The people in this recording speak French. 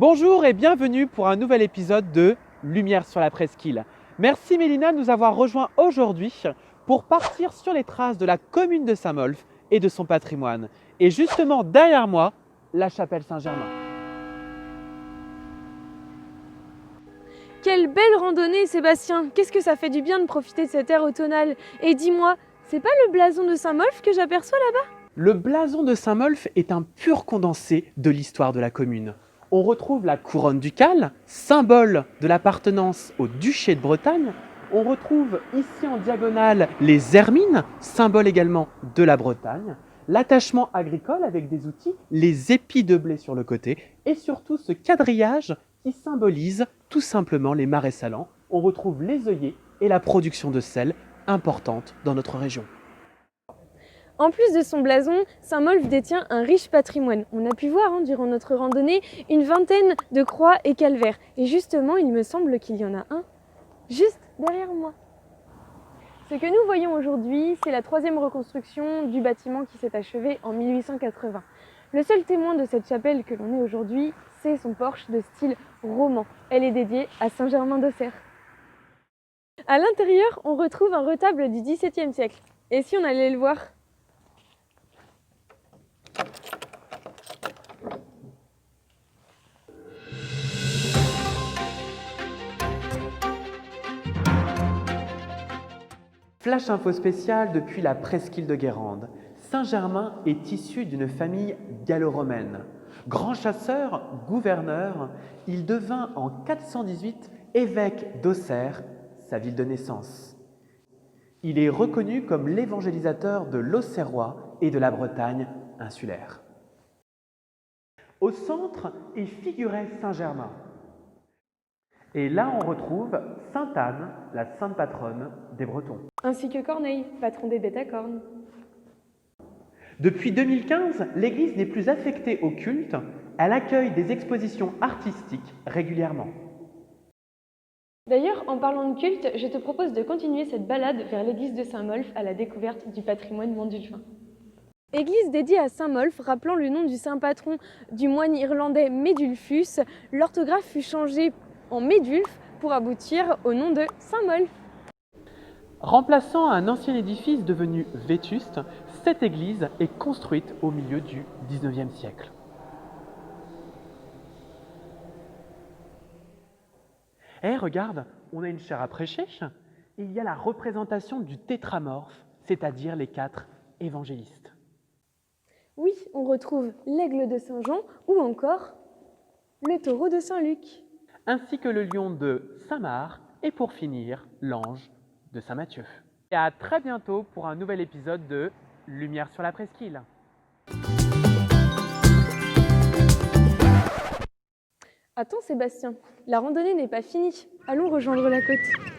Bonjour et bienvenue pour un nouvel épisode de Lumière sur la presqu'île. Merci Mélina de nous avoir rejoints aujourd'hui pour partir sur les traces de la commune de Saint-Molf et de son patrimoine. Et justement derrière moi, la chapelle Saint-Germain. Quelle belle randonnée, Sébastien! Qu'est-ce que ça fait du bien de profiter de cette air automnale. Et dis-moi, c'est pas le blason de Saint-Molf que j'aperçois là-bas? Le blason de Saint-Molf est un pur condensé de l'histoire de la commune. On retrouve la couronne ducale, symbole de l'appartenance au duché de Bretagne. On retrouve ici en diagonale les hermines, symbole également de la Bretagne. L'attachement agricole avec des outils, les épis de blé sur le côté et surtout ce quadrillage qui symbolise tout simplement les marais salants. On retrouve les œillets et la production de sel importante dans notre région. En plus de son blason, Saint-Molf détient un riche patrimoine. On a pu voir durant notre randonnée une vingtaine de croix et calvaires. Et justement, il me semble qu'il y en a un juste derrière moi. Ce que nous voyons aujourd'hui, c'est la troisième reconstruction du bâtiment qui s'est achevé en 1880. Le seul témoin de cette chapelle que l'on est aujourd'hui, c'est son porche de style roman. Elle est dédiée à Saint-Germain d'Auxerre. À l'intérieur, on retrouve un retable du XVIIe siècle. Et si on allait le voir ? Flash info spécial depuis la presqu'île de Guérande. Saint-Germain est issu d'une famille gallo-romaine. Grand chasseur, gouverneur, il devint en 418 évêque d'Auxerre, sa ville de naissance. Il est reconnu comme l'évangélisateur de l'Auxerrois et de la Bretagne insulaire. Au centre, il figurait Saint-Germain. Et là, on retrouve Sainte-Anne, la sainte patronne des Bretons. Ainsi que Corneille, patron des bêtes à cornes. Depuis 2015, l'église n'est plus affectée au culte, elle accueille des expositions artistiques régulièrement. D'ailleurs, en parlant de culte, je te propose de continuer cette balade vers l'église de Saint-Molf à la découverte du patrimoine mandulfin. Église dédiée à Saint-Molf, rappelant le nom du saint patron du moine irlandais Médulfus, l'orthographe fut changée en Médulphe pour aboutir au nom de Saint-Molf. Remplaçant un ancien édifice devenu vétuste, cette église est construite au milieu du XIXe siècle. Regarde, on a une chaire à prêcher. Il y a la représentation du tétramorphe, c'est-à-dire les 4 évangélistes. Oui, on retrouve l'aigle de Saint-Jean ou encore le taureau de Saint-Luc. Ainsi que le lion de Saint-Marc et pour finir, l'ange de Saint-Matthieu. Et à très bientôt pour un nouvel épisode de Lumière sur la presqu'île. Attends Sébastien, la randonnée n'est pas finie. Allons rejoindre la côte.